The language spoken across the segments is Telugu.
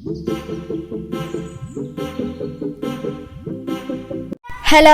Hello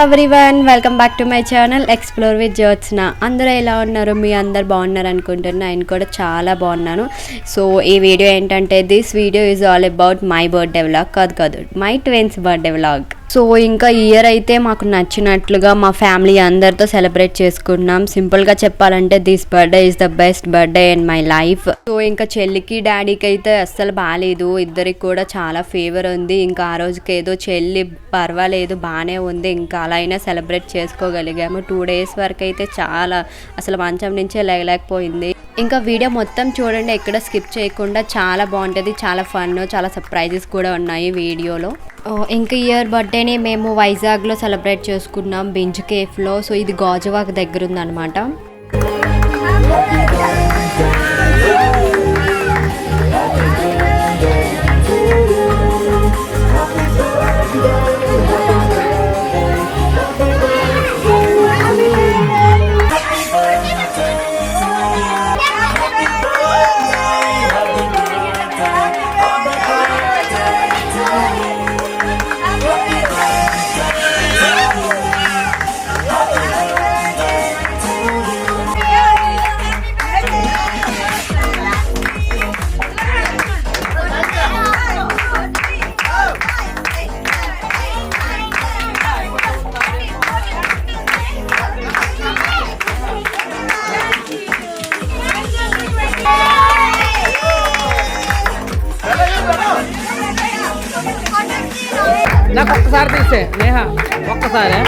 everyone, welcome back to my channel explore with Jyotsna. అందరూ ఎలా ఉన్నారు? మీ అందరు బాగున్నారు అనుకుంటున్నా. నేను కూడా చాలా బాగున్నాను. సో ఈ వీడియో ఏంటంటే, this video is all about my birthday vlog. కాదు my twins birthday vlog. So ఇంకా ఇయర్ అయితే మాకు నచ్చినట్లుగా మా ఫ్యామిలీ అందరితో సెలబ్రేట్ చేసుకున్నాం. సింపుల్గా చెప్పాలంటే this birthday is the best birthday in my life. So ఇంకా చెల్లికి డాడీకి అయితే అస్సలు బాగాలేదు, ఇద్దరికి కూడా చాలా ఫీవర్ ఉంది. ఇంకా ఆ రోజుకి ఏదో చెల్లి పర్వాలేదు బాగానే ఉంది, ఇంకా అలా అయినా సెలబ్రేట్ చేసుకోగలిగాము. 2 days వరకు అయితే చాలా అసలు మంచం నుంచే లేకపోయింది. ఇంకా వీడియో మొత్తం చూడండి, ఎక్కడ స్కిప్ చేయకుండా. చాలా బాగుంటుంది, చాలా ఫన్, చాలా సర్ప్రైజెస్ కూడా ఉన్నాయి వీడియోలో. ఇంకా ఇయర్ బర్త్డేని మేము వైజాగ్లో సెలబ్రేట్ చేసుకున్నాం, బెంజ్ కేఫ్లో. సో ఇది గాజువాక్ దగ్గర ఉందన్నమాట. నాకు ఒక్కసారి తీసే నేహా, ఒక్కసారి.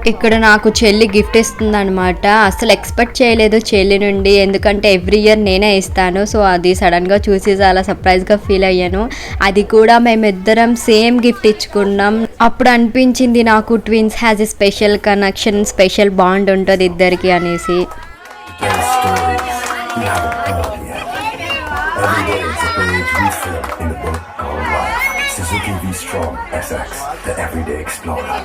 ఇక్కడ నాకు చెల్లి గిఫ్ట్ ఇస్తుంది అనమాట. అసలు ఎక్స్పెక్ట్ చేయలేదు చెల్లి నుండి, ఎందుకంటే ఎవ్రీ ఇయర్ నేనే ఇస్తాను. సో అది సడన్గా చూసి చాలా సర్ప్రైజ్గా ఫీల్ అయ్యాను. అది కూడా మేమిద్దరం సేమ్ గిఫ్ట్ ఇచ్చుకున్నాం. అప్పుడు అనిపించింది నాకు twins has a special connection, special bond ఉంటుంది ఇద్దరికి అనేసి. Suzuki V-Strom SX, the everyday explorer.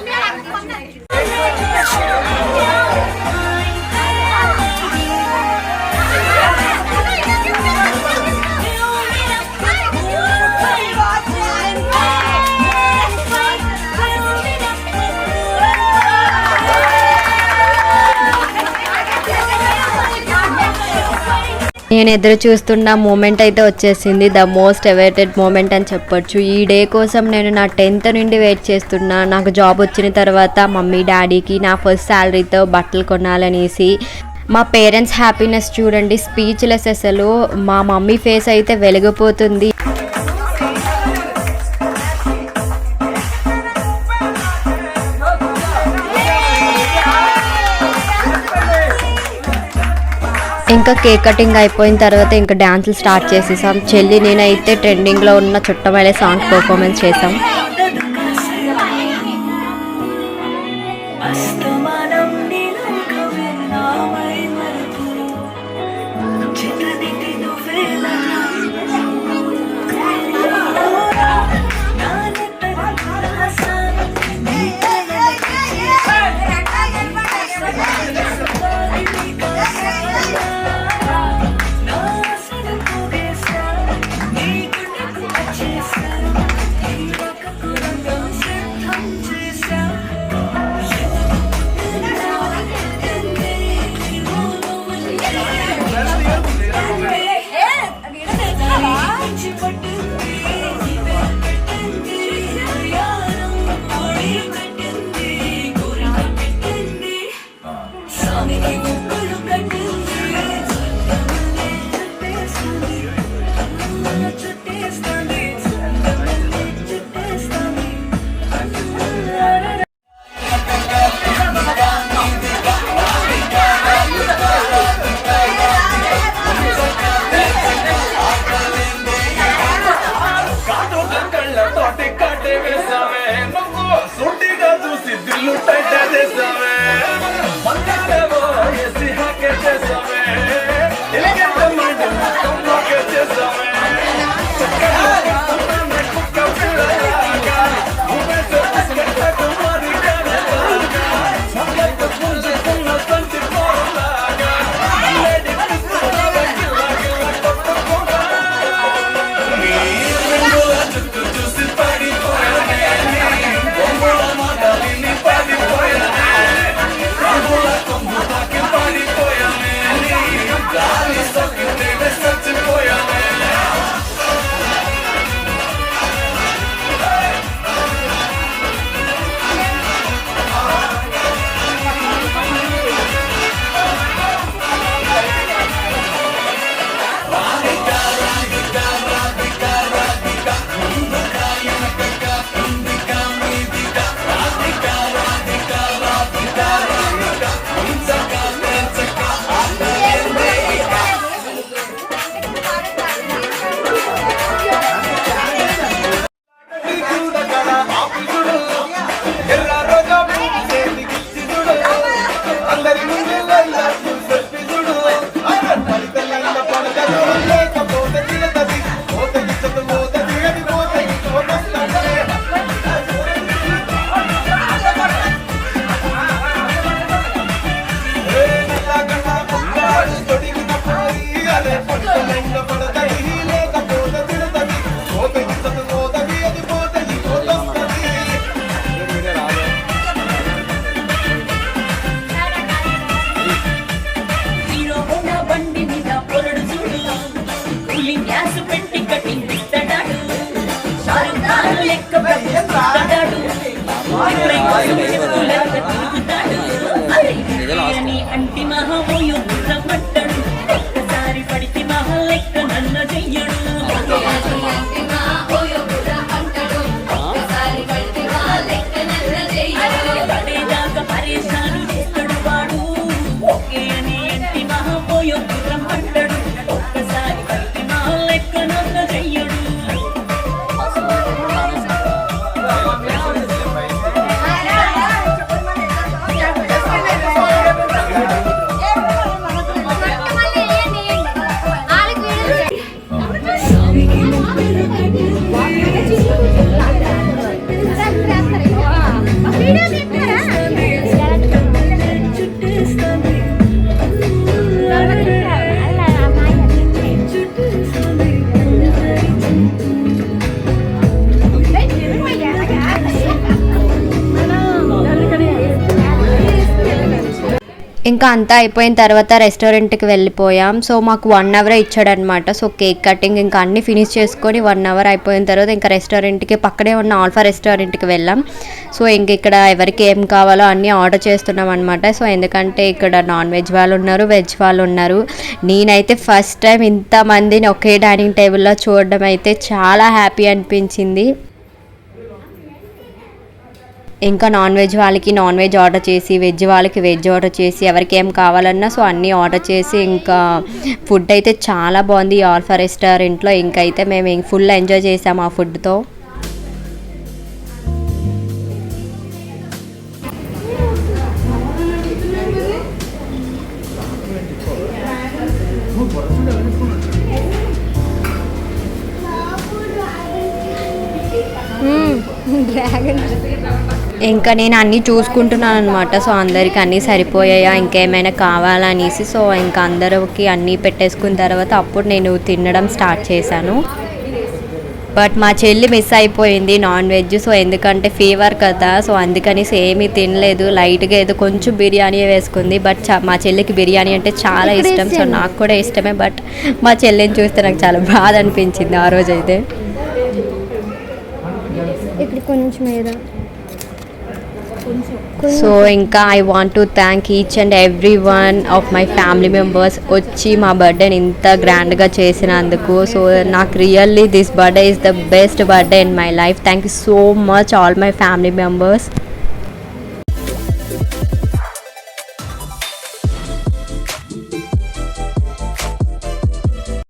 నేను ఎదురు చూస్తున్న మూమెంట్ అయితే వచ్చేసింది. ద మోస్ట్ అవైటెడ్ మూమెంట్ అని చెప్పొచ్చు. ఈ డే కోసం నేను నా 10th నుండి వెయిట్ చేస్తున్నా. నాకు జాబ్ వచ్చిన తర్వాత మమ్మీ డాడీకి నా ఫస్ట్ శాలరీతో బట్టలు కొనాలనేసి. మా పేరెంట్స్ హ్యాపీనెస్ చూడండి, స్పీచ్లెస్. అసలు మా మమ్మీ ఫేస్ అయితే వెలిగిపోతుంది. ఇంకా కేక్ కటింగ్ అయిపోయిన తర్వాత ఇంకా డ్యాన్సులు స్టార్ట్ చేసేసాం. చెల్లి నేనైతే ట్రెండింగ్లో ఉన్న చుట్టమలే సాంగ్ పర్ఫార్మెన్స్ చేసాం. అంటి మహామోయు రమ్మట్టడు ఒక్కసారి పడితే మహా లెక్క నన్న చెయ్యడు పడేదాకా పరేషాను చేస్తాడు వాడు ఒకే అని అంటి మహామోయు రమ్మట్టడు ఒక్కసారి పడితే మహా లెక్క నన్న చెయ్యడు. ఇంకా అంతా అయిపోయిన తర్వాత రెస్టారెంట్కి వెళ్ళిపోయాం. సో మాకు 1 అవర్ ఇచ్చాడనమాట. సో కేక్ కటింగ్ ఇంకా అన్నీ ఫినిష్ చేసుకొని 1 అవర్ అయిపోయిన తర్వాత ఇంకా రెస్టారెంట్కి పక్కనే ఉన్న ఆల్ఫా రెస్టారెంట్కి వెళ్ళాం. సో ఇంక ఇక్కడ ఎవరికి ఏం కావాలో అన్నీ ఆర్డర్ చేస్తున్నాం అనమాట. సో ఎందుకంటే ఇక్కడ నాన్ వెజ్ వాళ్ళు ఉన్నారు, వెజ్ వాళ్ళు ఉన్నారు. నేనైతే ఫస్ట్ టైం ఇంతమందిని ఒకే డైనింగ్ టేబుల్లో చూడడం అయితే చాలా హ్యాపీ అనిపించింది. ఇంకా నాన్ వెజ్ వాళ్ళకి నాన్ వెజ్ ఆర్డర్ చేసి, వెజ్ వాళ్ళకి వెజ్ ఆర్డర్ చేసి, ఎవరికి ఏం కావాలన్నా సో అన్నీ ఆర్డర్ చేసి ఇంకా ఫుడ్ అయితే చాలా బాగుంది ఈ ఆల్ఫా రెస్టారెంట్లో. ఇంకైతే మేము ఫుల్ ఎంజాయ్ చేసాము ఆ ఫుడ్తో. ఇంకా నేను అన్నీ చూసుకుంటున్నాను అనమాట. సో అందరికి అన్నీ సరిపోయాయా, ఇంకేమైనా కావాలా అనేసి. సో ఇంకా అందరికి అన్నీ పెట్టేసుకున్న తర్వాత అప్పుడు నేను తినడం స్టార్ట్ చేశాను. బట్ మా చెల్లి మిస్ అయిపోయింది నాన్ వెజ్. సో ఎందుకంటే ఫీవర్ కదా, సో అందుకనేసి ఏమీ తినలేదు. లైట్గా ఏదో కొంచెం బిర్యానీ వేసుకుంది. బట్ మా చెల్లికి బిర్యానీ అంటే చాలా ఇష్టం. సో నాకు కూడా ఇష్టమే. బట్ మా చెల్లిని చూస్తే నాకు చాలా బాధ అనిపించింది ఆ రోజైతే. ఇక్కడ కొంచెం సో ఇంకా I want to thank each and every one of my family members వచ్చి మా బర్త్డేని ఇంత గ్రాండ్గా చేసినందుకు. సో నాకు really this birthday is the best birthday in my life. Thank you so much all my family members.